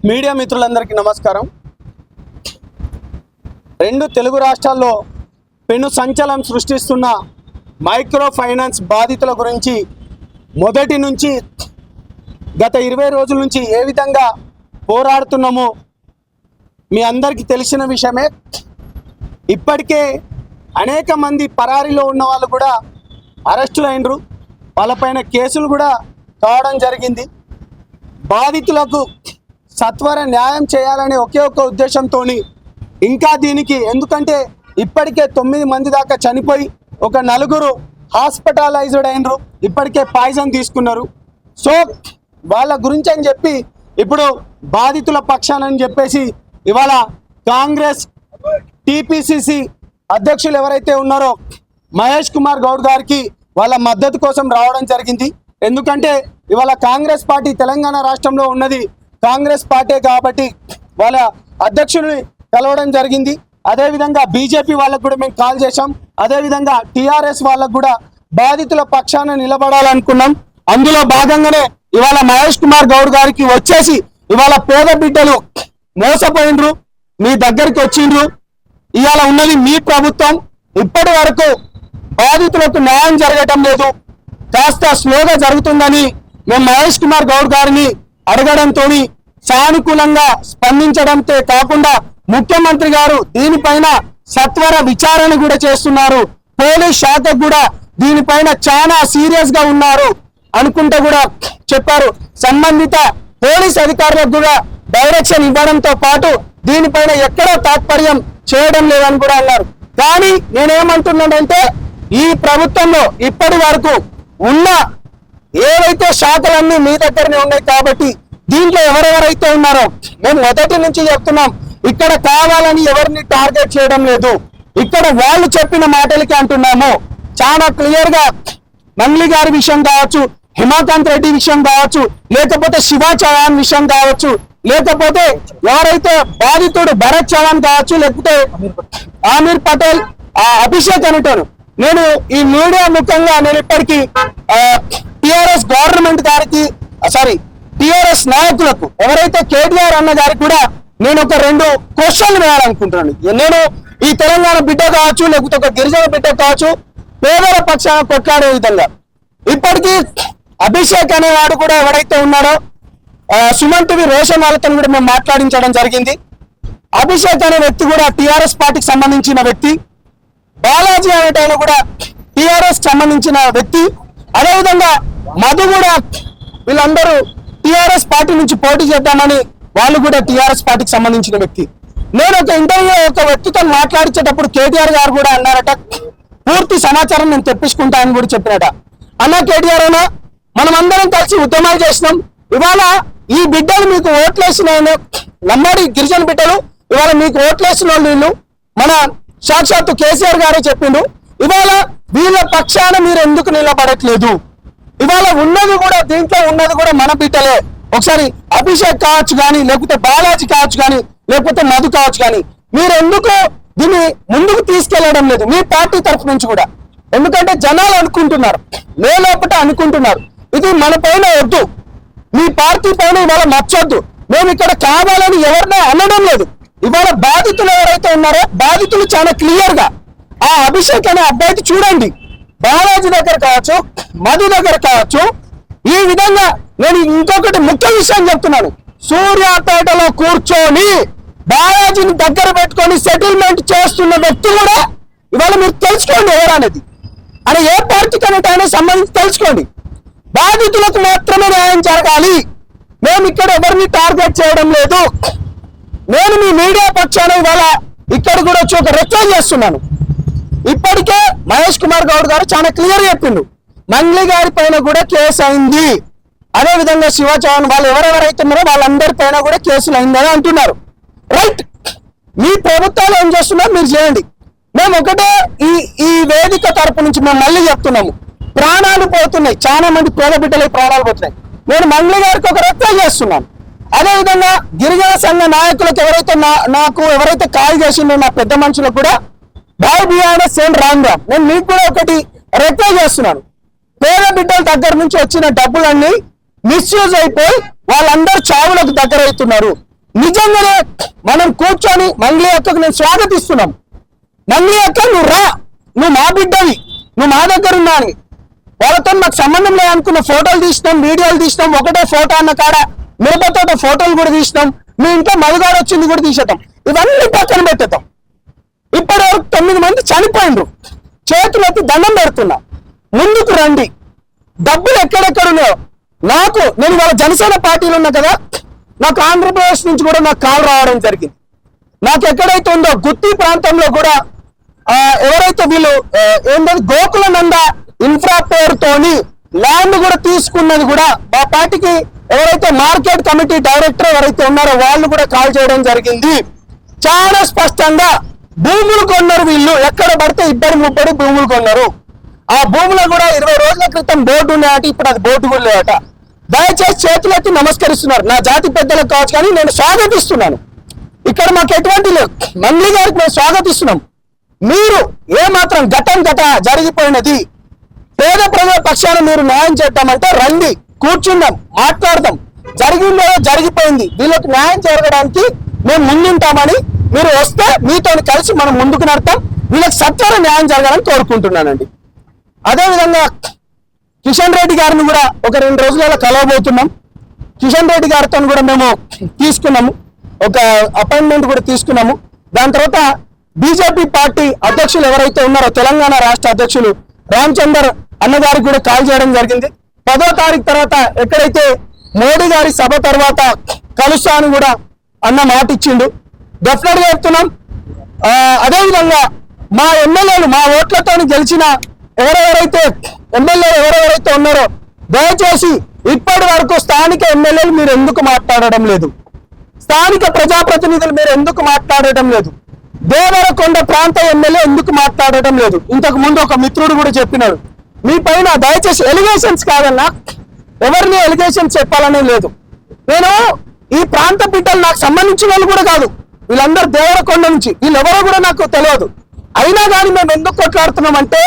Media మిత్రులందరికీ నమస్కారం. రెండు తెలుగు రాష్ట్రాల్లో పెను సంచలనం సృష్టిస్తున్న మైక్రో ఫైనాన్స్ బాధితుల గురించి మొదటి నుంచి గత 20 రోజుల నుంచి ఏ విధంగా పోరాడుతున్నామో మీ అందరికీ తెలిసిన విషయమే. ఇప్పటికే అనేక మంది పరారీలో ఉన్న వాళ్ళు కూడా అరెస్టులు అయినరు, వాళ్ళపైన కేసులు కూడా కావడం జరిగింది. బాధితులకు సత్వర న్యాయం చేయాలనే ఒకే ఒక ఉద్దేశంతో ఇంకా దీనికి ఎందుకంటే ఇప్పటికే 9 మంది దాకా చనిపోయి ఒక 4 హాస్పిటలైజ్డ్ అయినరు, ఇప్పటికే పాయిజన్ తీసుకున్నారు. సో వాళ్ళ గురించి అని చెప్పి ఇప్పుడు బాధితుల పక్షానని చెప్పేసి ఇవాళ కాంగ్రెస్ టీపీసీసీ అధ్యక్షులు ఎవరైతే ఉన్నారో మహేష్ కుమార్ గౌడ్ గారికి వాళ్ళ మద్దతు కోసం రావడం జరిగింది. ఎందుకంటే ఇవాళ కాంగ్రెస్ పార్టీ తెలంగాణ రాష్ట్రంలో ఉన్నది కాంగ్రెస్ పార్టీ కాబట్టి వాళ్ళ అధ్యక్షుడిని కలవడం జరిగింది. అదేవిధంగా బీజేపీ వాళ్ళకు కూడా మేము కాల్ చేశాం. అదేవిధంగా టీఆర్ఎస్ వాళ్ళకు కూడా బాధితుల పక్షాన నిలబడాలనుకున్నాం. అందులో భాగంగానే ఇవాళ మహేష్ కుమార్ గౌడ్ గారికి వచ్చేసి ఇవాళ పేద బిడ్డలు మోసపోయిండ్రు, మీ దగ్గరికి వచ్చిండ్రు, ఇవాళ ఉన్నది మీ ప్రభుత్వం, ఇప్పటి వరకు బాధితులకు న్యాయం జరగటం లేదు, కాస్త స్లోగా జరుగుతుందని మేము మహేష్ కుమార్ గౌడ్ గారిని అడగడంతో సానుకూలంగా స్పందించడంతో కాకుండా ముఖ్యమంత్రి గారు దీనిపైన సత్వర విచారణ కూడా చేస్తున్నారు. పోలీస్ శాఖ కూడా దీనిపైన చాలా సీరియస్ గా ఉన్నారు అనుకుంటూ కూడా చెప్పారు. సంబంధిత పోలీస్ అధికారులకు కూడా డైరెక్షన్ ఇవ్వడంతో పాటు దీనిపైన ఎక్కడో తాత్పర్యం చేయడం లేదని కూడా అన్నారు. కానీ నేనేమంటున్నానంటే ఈ ప్రభుత్వంలో ఇప్పటి వరకు ఉన్న ఏవైతే శాఖలన్నీ మీ దగ్గరనే ఉన్నాయి కాబట్టి దీంట్లో ఎవరెవరైతే ఉన్నారో మేము మొదటి నుంచి చెప్తున్నాం, ఇక్కడ కావాలని ఎవరిని టార్గెట్ చేయడం లేదు, ఇక్కడ వాళ్ళు చెప్పిన మాటలకి అంటున్నాము. చాలా క్లియర్ గా మంగ్లీ గారి విషయం కావచ్చు, హిమాకాంత్ రెడ్డి విషయం కావచ్చు, లేకపోతే శివ చౌహాన్ విషయం కావచ్చు, లేకపోతే ఎవరైతే బాధితుడు భరత్ చౌహాన్ కావచ్చు, లేకపోతే ఆమీర్ పటేల్, అభిషేక్ అనేటాను. నేను ఈ మీడియా ముఖంగా నేను ఇప్పటికీ టిఆర్ఎస్ గవర్నమెంట్ గారికి టిఆర్ఎస్ నాయకులకు ఎవరైతే కేటీఆర్ అన్న గారికి కూడా నేను ఒక 2 క్వశ్చన్లు వేయాలనుకుంటున్నాను. నేను ఈ తెలంగాణ బిడ్డ కావచ్చు, లేకపోతే ఒక గిరిజన బిడ్డ కావచ్చు, పేదల పక్షాన కొట్లాడే విధంగా ఇప్పటికీ అభిషేక్ అనేవాడు కూడా ఎవరైతే ఉన్నాడో సుమన్ టీవీ రోషన్ వాళ్ళతో కూడా మేము మాట్లాడించడం జరిగింది. అభిషేక్ అనే వ్యక్తి కూడా టిఆర్ఎస్ పార్టీకి సంబంధించిన వ్యక్తి, బాలాజీ అనేటైన కూడా టిఆర్ఎస్ సంబంధించిన వ్యక్తి, అదేవిధంగా మధు కూడా వీళ్ళందరూ టిఆర్ఎస్ పార్టీ నుంచి పోటీ చేద్దామని వాళ్ళు కూడా టిఆర్ఎస్ పార్టీకి సంబంధించిన వ్యక్తి. నేను ఒక ఇంటర్వ్యూలో ఒక వ్యక్తితో మాట్లాడించేటప్పుడు కేటీఆర్ గారు కూడా అన్నారట, పూర్తి సమాచారం నేను తెప్పించుకుంటా అని కూడా చెప్పినట. అన్న కేటీఆర్ అన్నా, మనం అందరం కలిసి ఉద్యమాలు చేసినాం, ఇవాళ ఈ బిడ్డలు మీకు ఓట్లేసిన లంబాడి గిరిజన బిడ్డలు ఇవాళ మీకు ఓట్లేసిన వీళ్ళు మన సాక్షాత్తు కేసీఆర్ గారే చెప్పిండు, ఇవాళ వీళ్ళ పక్షాన మీరు ఎందుకు నిలబడట్లేదు, ఇవాళ ఉన్నది కూడా దీంట్లో ఉన్నది కూడా మన బిడ్డలే. ఒకసారి అభిషేక్ కావచ్చు కానీ, లేకపోతే బాలాజీ కావచ్చు కానీ, లేకపోతే మధు కావచ్చు కానీ, మీరు ఎందుకు దీన్ని ముందుకు తీసుకెళ్లడం లేదు మీ పార్టీ తరఫు నుంచి కూడా? ఎందుకంటే జనాలు అనుకుంటున్నారు, లోపట అనుకుంటున్నారు, ఇది మన పైన వద్దు, మీ పార్టీ పైన ఇవాళ నచ్చొద్దు, మేము ఇక్కడ కావాలని ఎవరినో అనడం లేదు. ఇవాళ బాధితులు ఎవరైతే ఉన్నారో బాధితులు చాలా క్లియర్ గా ఆ అభిషేక్ అనే అబ్బాయికి చూడండి, బాలాజీ దగ్గర కావచ్చు, మధు దగ్గర కావచ్చు, ఈ విధంగా నేను ఇంకొకటి ముఖ్య విషయం చెప్తున్నాను, సూర్యాపేటలో కూర్చొని బాలాజీని దగ్గర పెట్టుకొని సెటిల్మెంట్ చేస్తున్న వ్యక్తి కూడా ఇవాళ మీరు తెలుసుకోండి ఎవరనేది, అని ఏ పార్టీకి అనేటైనా సంబంధించి తెలుసుకోండి. బాధితులకు మాత్రమే న్యాయం జరగాలి, మేము ఇక్కడ ఎవరిని టార్గెట్ చేయడం లేదు. నేను మీ మీడియా పక్షాన ఇవాళ ఇక్కడ కూడా వచ్చి ఒక రిక్వెస్ట్ చేస్తున్నాను. ఇప్పటికే మహేష్ కుమార్ గౌడ్ గారు చాలా క్లియర్ చెప్పిండు, మంగ్లీ గారి పైన కూడా కేసు అయింది, అదేవిధంగా శివ చౌహాన్ వాళ్ళు ఎవరెవరైతే ఉన్నారో వాళ్ళందరి పైన కూడా కేసులు అయిందని అంటున్నారు. రైట్, మీ ప్రభుత్వాలు ఏం చేస్తున్నారు మీరు చేయండి. మేము ఒకటే ఈ వేదిక తరపు నుంచి మేము మళ్ళీ చెప్తున్నాము, ప్రాణాలు పోతున్నాయి, చాలా మంది పేద బిడ్డలకి ప్రాణాలు పోతున్నాయి. నేను మంగ్లీ గారికి ఒక రిక్వెస్ట్ చేస్తున్నాను. అదేవిధంగా గిరిజన సంఘ నాయకులకు ఎవరైతే కాల్ చేసిందో నా పెద్ద మనుషులకు కూడా భాయ్ బియాన సేమ్ రామ్. నేను మీకు కూడా ఒకటి రిక్వెస్ట్ చేస్తున్నాను, పేద బిడ్డల దగ్గర నుంచి వచ్చిన డబ్బులన్నీ మిస్యూజ్ అయిపోయి వాళ్ళందరూ చావులకు దగ్గర అవుతున్నారు. నిజంగానే మనం కూర్చొని మంగ్లీ అక్కకు నేను స్వాగతిస్తున్నాం. మంగ్లీ అక్క నువ్వు రా, నువ్వు మా బిడ్డవి, నువ్వు మా దగ్గర ఉన్నాను. వాళ్ళతో నాకు సంబంధం లేదనుకున్న ఫోటోలు తీసినాం, వీడియోలు తీసినాం. ఒకటే ఫోటో అన్న కాడ మిరపతోట ఫోటోలు కూడా తీసినాం. మీ ఇంట్లో మధుగాడు వచ్చింది కూడా తీసేద్దాం. ఇవన్నీ పక్కన పెట్టేద్దాం. ఇప్పటి వరకు 9 మంది చనిపోయిండ్రు. చేతులెత్తి దండం పెడుతున్నా, ముందుకు రండి. డబ్బులు ఎక్కడెక్కడ ఉన్నాయో నేను వాళ్ళ జనసేన పార్టీలో ఉన్నా కదా, నాకు ఆంధ్రప్రదేశ్ నుంచి కూడా నాకు కాల్ రావడం జరిగింది. నాకు ఎక్కడైతే ఉందో గుత్తి ప్రాంతంలో కూడా ఎవరైతే వీళ్ళు ఏంటంటే గోకులనంద ఇన్ఫ్రా పేరుతోని ల్యాండ్ కూడా తీసుకున్నది కూడా మా పార్టీకి ఎవరైతే మార్కెట్ కమిటీ డైరెక్టర్ ఎవరైతే ఉన్నారో వాళ్ళు కూడా కాల్ చేయడం జరిగింది. చాలా స్పష్టంగా భూములు కొన్నారు వీళ్ళు. ఎక్కడ పడితే 2-3 భూములు కొన్నారు. ఆ భూములో కూడా 20 రోజుల క్రితం బోర్డు ఉన్నాయట, ఇప్పుడు అది బోర్డు కూడా లేదట. దయచేసి చేతులెత్తి నమస్కరిస్తున్నారు. నా జాతి పెద్దలకు కావచ్చు, కానీ నేను స్వాగతిస్తున్నాను. ఇక్కడ మాకు ఎటువంటి లేదు. మంగ్లీ గారికి మేము స్వాగతిస్తున్నాం. మీరు ఏమాత్రం గత జరిగిపోయినది పేద ప్రజల పక్షాన మీరు న్యాయం చేద్దామంటే రండి, కూర్చుందాం, మాట్లాడదాం. జరిగిందో జరిగిపోయింది, వీళ్ళకి న్యాయం జరగడానికి మేము ముందుంటామని మీరు వస్తే మీతో కలిసి మనం ముందుకు నడతాం. వీళ్ళకి సత్వర న్యాయం జరగాలని కోరుకుంటున్నానండి. అదేవిధంగా కిషన్ రెడ్డి గారిని కూడా ఒక 2 రోజులలో కలవబోతున్నాం. కిషన్ రెడ్డి గారితో కూడా మేము తీసుకున్నాము, ఒక అపాయింట్మెంట్ కూడా తీసుకున్నాము. దాని తర్వాత బీజేపీ పార్టీ అధ్యక్షులు ఎవరైతే ఉన్నారో తెలంగాణ రాష్ట్ర అధ్యక్షులు రామచందర్ అన్నగారికి కూడా కాల్ చేయడం జరిగింది. 10వ తారీఖు తర్వాత ఎక్కడైతే మోడీ గారి సభ తర్వాత కలుస్తా అని కూడా అన్న మాట ఇచ్చిండు. డెఫినెట్ గా చెప్తున్నాం. అదేవిధంగా మా ఎమ్మెల్యేలు మా ఓట్లతో గెలిచిన ఎవరెవరైతే ఉన్నారో దయచేసి ఇప్పటి వరకు స్థానిక ఎమ్మెల్యేలు మీరు ఎందుకు మాట్లాడడం లేదు? స్థానిక ప్రజాప్రతినిధులు మీరు ఎందుకు మాట్లాడటం లేదు? దేవరకొండ ప్రాంత ఎమ్మెల్యే ఎందుకు మాట్లాడటం లేదు? ఇంతకు ముందు ఒక మిత్రుడు కూడా చెప్పినాడు, మీ పైన దయచేసి ఎలిగేషన్స్ కాదన్నా, ఎవరిని ఎలిగేషన్స్ చెప్పాలనే లేదు. నేను ఈ ప్రాంత బిడ్డలు నాకు సంబంధించిన వాళ్ళు కూడా కాదు, వీళ్ళందరూ దేవరకొండ నుంచి, వీళ్ళెవరో కూడా నాకు తెలియదు. అయినా కానీ మేము ఎందుకు కొట్లాడుతున్నాం అంటే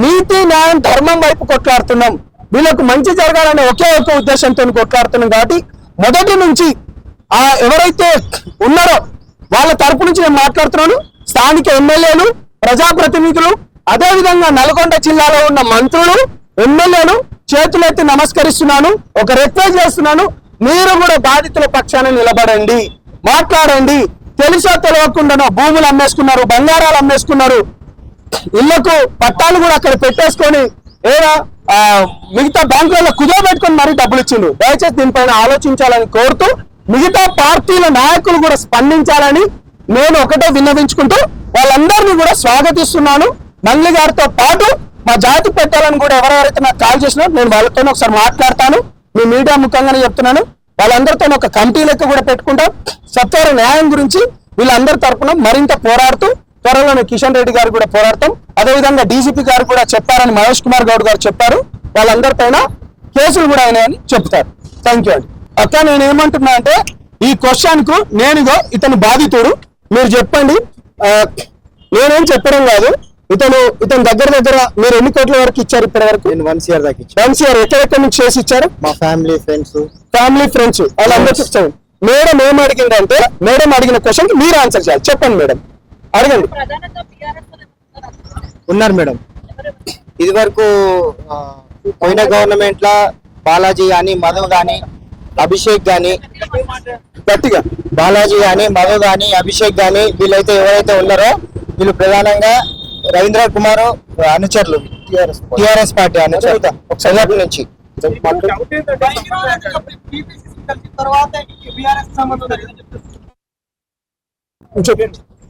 నీతి న్యాయం ధర్మం వైపు కొట్లాడుతున్నాం. వీళ్ళకు మంచి జరగాలనే ఒకే ఒక ఉద్దేశంతో కొట్లాడుతున్నాం. కాబట్టి మొదటి నుంచి ఎవరైతే ఉన్నారో వాళ్ళ తరపు నుంచి నేను మాట్లాడుతున్నాను. స్థానిక ఎమ్మెల్యేలు, ప్రజాప్రతినిధులు, అదేవిధంగా నల్గొండ జిల్లాలో ఉన్న మంత్రులు, ఎమ్మెల్యేలు చేతులెత్తి నమస్కరిస్తున్నాను. ఒక రిక్వెస్ట్ చేస్తున్నాను, మీరు కూడా బాధితుల పక్షాన నిలబడండి, మాట్లాడండి. తెలుసో తెలియకుండానో భూములు అమ్మేసుకున్నారు, బంగారాలు అమ్మేసుకున్నారు, ఇళ్లకు పట్టాలు కూడా అక్కడ పెట్టేసుకొని మిగతా బ్యాంకులలో కుదోబెట్టుకొని మరీ డబ్బులు ఇచ్చిండు. దయచేసి దీనిపైన ఆలోచించాలని కోరుతూ మిగతా పార్టీల నాయకులు కూడా స్పందించాలని నేను ఒకటే విన్నవించుకుంటూ వాళ్ళందరినీ కూడా స్వాగతిస్తున్నాను. మంగ్లీ గారితో పాటు మా జాతి పెట్టాలని కూడా ఎవరెవరైతే నాకు కాల్ చేసినారో నేను వాళ్ళతో ఒకసారి మాట్లాడతాను. మీ మీడియా ముఖంగానే చెప్తున్నాను. వాళ్ళందరితో ఒక కమిటీ లెక్క కూడా పెట్టుకుంటాం. సత్వర న్యాయం గురించి వీళ్ళందరి తరఫున మరింత పోరాడుతూ త్వరలోనే కిషన్ రెడ్డి గారు కూడా పోరాడతాం. అదేవిధంగా డీజీపీ గారు కూడా చెప్పారని మహేష్ కుమార్ గౌడ్ గారు చెప్పారు. వాళ్ళందరిపైన కేసులు కూడా అయినాయని చెప్తారు. థ్యాంక్ యూ అండి. అక్క నేను ఏమంటున్నా అంటే ఈ క్వశ్చన్ కు నేనుగో ఇతను బాధితుడు, మీరు చెప్పండి. నేనేం చెప్పడం కాదు. ఇతను దగ్గర మీరు ఎన్ని కోట్ల వరకు ఇచ్చారు ఇప్పటి వరకు? నేను 1 year దాకా ఇచ్చాను. 1 year ఎక్కడెక్కడి నుంచి చేసి ఇచ్చారు? మా ఫ్యామిలీ ఫ్రెండ్స్ వాళ్ళందరూ ఇచ్చారు. మేడం ఏం అడిగిందంటే, మేడం అడిగిన క్వశ్చన్ కి మీరు ఆన్సర్ చేయాలి. చెప్పండి మేడం, అడగండి. ఉన్నారు మేడం. ఇది వరకు పోయిన గవర్నమెంట్ లా బాలాజీ గాని, మధు గాని, అభిషేక్ గాని, గట్టిగా బాలాజీ గాని, మధు గాని, అభిషేక్ గాని వీళ్ళైతే ఎవరైతే ఉన్నారో వీళ్ళు ప్రధానంగా రవీంద్ర కుమార్ అనుచరులు, టిఆర్ఎస్ పార్టీ అనుచరులు ఒకసారి నుంచి.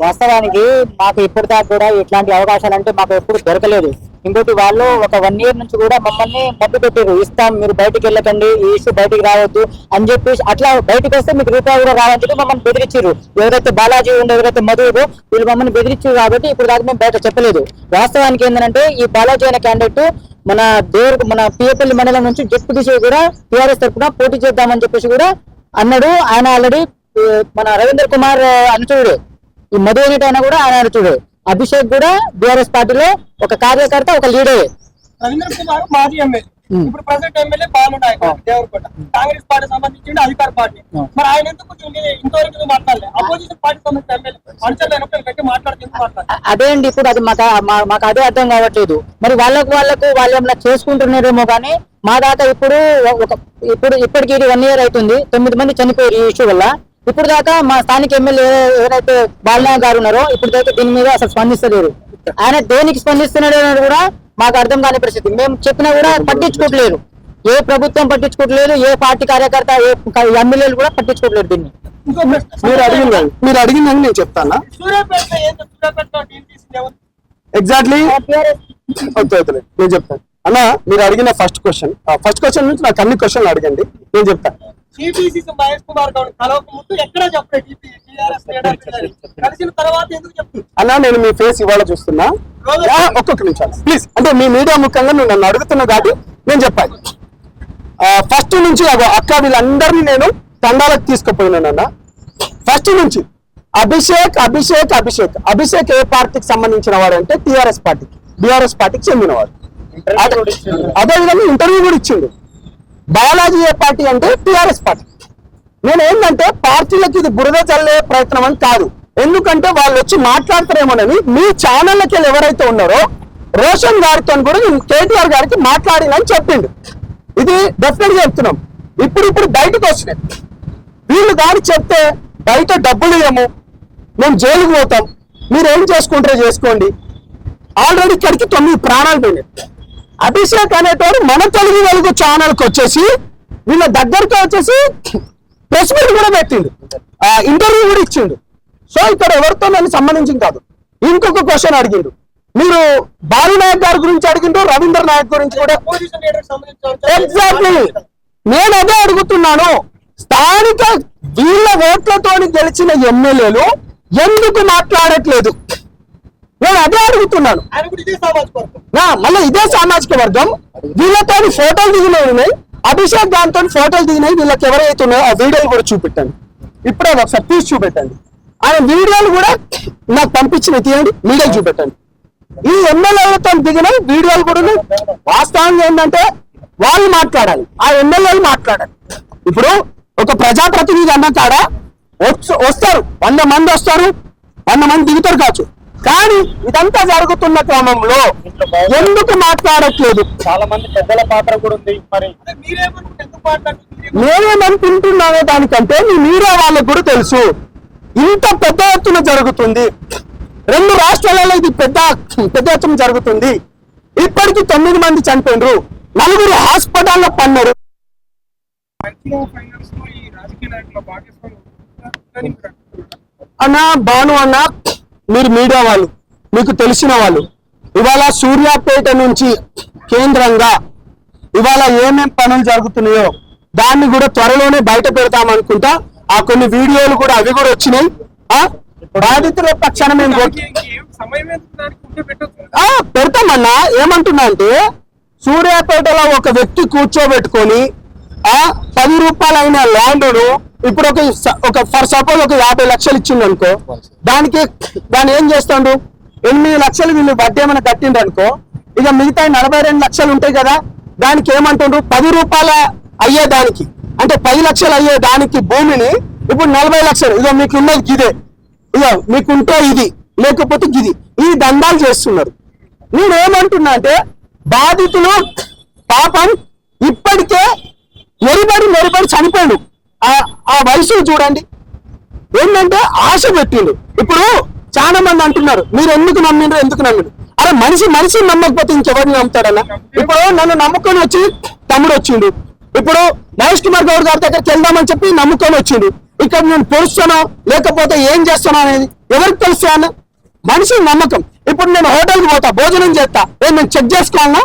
వాస్తవానికి మాకు ఇప్పటిదాకా కూడా ఇట్లాంటి అవకాశాలు అంటే మాకు ఎప్పుడు దొరకలేదు. ఇంకోటి వాళ్ళు ఒక 1 year నుంచి కూడా మమ్మల్ని మబ్బు పెట్టారు, ఇస్తాం మీరు బయటికి వెళ్ళకండి, ఈ ఇష్యూ బయటికి రావద్దు అని చెప్పేసి, అట్లా బయటకు వస్తే మీకు రూపాయి కూడా రావని చెప్పి మమ్మల్ని బెదిరించారు. ఎవరైతే బాలాజీ ఉండే, ఎవరైతే మధువు వీళ్ళు మమ్మల్ని బెదిరించారు. కాబట్టి ఇప్పుడు దాకా మేము బయట చెప్పలేదు. వాస్తవానికి ఏంటంటే ఈ బాలాజీ అనే క్యాండిడేట్ మన పిఎపల్లి మండలం నుంచి డిప్యూటీ కూడా టీఆర్ఎస్ తరఫున పోటీ చేద్దామని చెప్పేసి కూడా అన్నాడు. ఆయన ఆల్రెడీ మన రవీంద్ర కుమార్ అనుచరుడు, ఈ మధు అనేటైనా కూడా ఆయన అనుచరుడు. అభిషేక్ కూడా బీఆర్ఎస్ పార్టీలో ఒక కార్యకర్త, ఒక లీడర్. రవీంద్ర కుమార్ ఇప్పుడు present MLA Balu Naik Devarakonda Congress party సంబంధించి అధికార పార్టీ. మరి ఆయన ఎందుకు ఇంతవరకు మాట్లాడలేదు? అపోజిషన్ పార్టీ సంబంధించిన ఎమ్మెల్యే అనుచరులు గట్టి మాట్లాడితే ఎందుకు మాట్లాడారు? అదే అండి, ఇప్పుడు అది మాకు అదే అర్థం కావట్లేదు. మరి వాళ్ళకు వాళ్ళు ఏమన్నా చేసుకుంటున్నారేమో కానీ మా దాకా ఇప్పటికి ఇది 1 year అవుతుంది. 9 మంది చనిపోయారు ఈ ఇష్యూ వల్ల. ఇప్పుడు దాకా మా స్థానిక ఎమ్మెల్యే ఎవరైతే బాలనాయక్ గారు ఉన్నారో ఇప్పుడు దాకా దీని మీద అసలు స్పందిస్తలేరు. ఆయన దేనికి స్పందిస్తున్నాడు అనేది కూడా మాకు అర్థం కాని పరిస్థితి. మేము చెప్పినా కూడా పట్టించుకోవట్లేదు. ఏ ప్రభుత్వం పట్టించుకోవట్లేదు, ఏ పార్టీ కార్యకర్త, ఏ ఎమ్మెల్యేలు కూడా పట్టించుకోవట్లేదు దీన్ని. ఇంకో ప్రశ్న, మీరు అడిగిందని నేను చెప్తాను. సూర్యాపేట ఏంటో సూర్యాపేటలో డీల్ తీసింది ఎవరు? ఎగ్జాక్ట్లీ నేను చెప్తాను అన్న. మీరు అడిగిన ఫస్ట్ క్వశ్చన్ నుంచి నాకు అన్ని క్వశ్చన్లు అడగండి, నేను చెప్తాను. టీపీసీసీ మహేష్ కుమార్ గౌడ్ కలవక ముందు ఎక్కడా చెప్పలేదు. కలిసిన తర్వాత ఎందుకు చెప్తుంది అన్నా? నేను మీ ఫేస్ ఇవాళ చూస్తున్నా. ఒక్కొక్క నిమిషం ప్లీజ్. అంటే మీ మీడియా ముఖ్యంగా నువ్వు నన్ను అడుగుతున్నా కాబట్టి నేను చెప్పాలి. ఫస్ట్ నుంచి అక్క వీళ్ళందరినీ నేను తండాలకు తీసుకుపోయినానన్నా. ఫస్ట్ నుంచి అభిషేక్ ఏ పార్టీకి సంబంధించిన వాడు అంటే బీఆర్ఎస్ పార్టీకి చెందినవాడు. అదేవిధంగా ఇంటర్వ్యూ కూడా ఇచ్చిండు. బాలాజీ ఏ పార్టీ అంటే టిఆర్ఎస్ పార్టీ. నేను ఏంటంటే పార్టీలకు ఇది బురద చల్లే ప్రయత్నం అని కాదు, ఎందుకంటే వాళ్ళు వచ్చి మాట్లాడతారేమోనని మీ ఛానళ్ళకి ఎవరైతే ఉన్నారో రోషన్ గారితో కూడా నేను కేటీఆర్ గారికి మాట్లాడినని చెప్పిండు. ఇది డెఫినెట్ గా చెప్తున్నాం. ఇప్పుడు బయటకు వచ్చినాయి. వీళ్ళు దాడి చెప్తే బయట డబ్బులు ఇవ్వము, మేము జైలుకు పోతాం, మీరు ఏం చేసుకుంటారో చేసుకోండి. ఆల్రెడీ ఇక్కడికి 9 ప్రాణాలు పోయినాయి. అభిషేక్ అనేటోడు మన తెలుగు వెలుగు ఛానల్కి వచ్చేసి వీళ్ళ దగ్గరికి వచ్చేసి ప్రెస్ మీట్ కూడా పెట్టిండు, ఇంటర్వ్యూ కూడా ఇచ్చిండు. సో ఇక్కడ ఎవరితో నన్ను సంబంధించింది కాదు. ఇంకొక క్వశ్చన్ అడిగిండు మీరు, బాలు నాయక్ గారి గురించి అడిగిండ్రు, రవీంద్ర నాయక్ గురించి కూడా. ఎగ్జాక్ట్లీ నేను అదే అడుగుతున్నాను. స్థానిక వీళ్ళ ఓట్లతో గెలిచిన ఎమ్మెల్యేలు ఎందుకు మాట్లాడట్లేదు? నేను అదే అడుగుతున్నాను. మళ్ళీ ఇదే సామాజిక వర్గం వీళ్ళతో ఫోటోలు దిగినాయి, అభిషేక్ దాంతో ఫోటోలు దిగినాయి. వీళ్ళకి ఎవరైతే ఉన్నాయో ఆ వీడియోలు కూడా చూపెట్టండి. ఇప్పుడే ఒకసారి తీసి చూపెట్టండి. ఆయన వీడియోలు కూడా నాకు పంపించిన తీయండి, వీడియోలు చూపెట్టండి. ఈ ఎమ్మెల్యేలతో దిగిన వీడియోలు కూడా వాస్తవంగా ఏంటంటే వాళ్ళు మాట్లాడాలి, ఆ ఎమ్మెల్యేలు మాట్లాడాలి. ఇప్పుడు ఒక ప్రజాప్రతినిధి అన్న కాడ వస్తారు 100 మంది వస్తారు, 100 మంది దిగుతారు కావచ్చు. కానీ ఇదంతా జరుగుతున్న క్రమంలో ఎందుకు మాట్లాడట్లేదు? చాలా మంది పెద్దల పాత్ర కూడా ఉంది. మరి నేనేమనుకుంటున్నానో దానికంటే మీ మీడియా వాళ్ళకు కూడా తెలుసు ఇంత పెద్ద ఎత్తున జరుగుతుంది. 2 రాష్ట్రాలలో ఇది పెద్ద ఎత్తున జరుగుతుంది. ఇప్పటికి 9 మంది చనిపోయినరు, 4 హాస్పిటల్లో పన్నారు. అన్న బాను అన్న, మీరు మీడియా వాళ్ళు, మీకు తెలిసిన వాళ్ళు, ఇవాళ సూర్యాపేట నుంచి కేంద్రంగా ఇవాళ ఏమేం పనులు జరుగుతున్నాయో దాన్ని కూడా త్వరలోనే బయట పెడతామనుకుంటా. ఆ కొన్ని వీడియోలు కూడా అవి కూడా వచ్చినాయి. బాధితుల పక్షాన మేము పెడతామన్నా. ఏమంటున్నా అంటే సూర్యాపేటలో ఒక వ్యక్తి కూర్చోబెట్టుకొని 10 రూపాయలైన ల్యాండ్ను ఇప్పుడు ఒక ఫర్ సపోజ్ ఒక 50 లక్షలు ఇచ్చిండు అనుకో, దాన్ని ఏం చేస్తాడు? 8 లక్షలు వీళ్ళు వడ్డీ ఏమైనా కట్టిండు అనుకో, ఇక మిగతా 42 లక్షలు ఉంటాయి కదా, దానికి ఏమంటుండ్రు? 10 రూపాయల అయ్యేదానికి అంటే 10 లక్షలు అయ్యేదానికి భూమిని ఇప్పుడు 40 లక్షలు, ఇక మీకు ఉన్నది గిదే, ఇక మీకుంటే ఇది లేకపోతే గిది, ఈ దండాలు చేస్తున్నారు. నేనేమంటున్నా అంటే బాధితులు పాపం ఇప్పటికే మెరుబడి చనిపోయాడు. ఆ వయసు చూడండి ఏంటంటే ఆశ పెట్టిండు. ఇప్పుడు చాలా మంది అంటున్నారు మీరు ఎందుకు నమ్మిండ్రు. అరే మనిషి నమ్మకపోతే ఇంకెవరిని నమ్ముతాడన్నా? ఇప్పుడు నన్ను నమ్ముకొని వచ్చి తమ్ముడు వచ్చిండు, ఇప్పుడు మహేష్ కుమార్ గౌడ్ గారి దగ్గరికి వెళ్దామని చెప్పి నమ్ముకొని వచ్చిండు. ఇక్కడ నేను పొడుస్తానో లేకపోతే ఏం చేస్తానో అనేది ఎవరికి తెలుసు అన్న? మనిషి నమ్మకం. ఇప్పుడు నేను హోటల్కి పోతా, భోజనం చేస్తా, నేను చెక్ చేసుకోవాలన్నా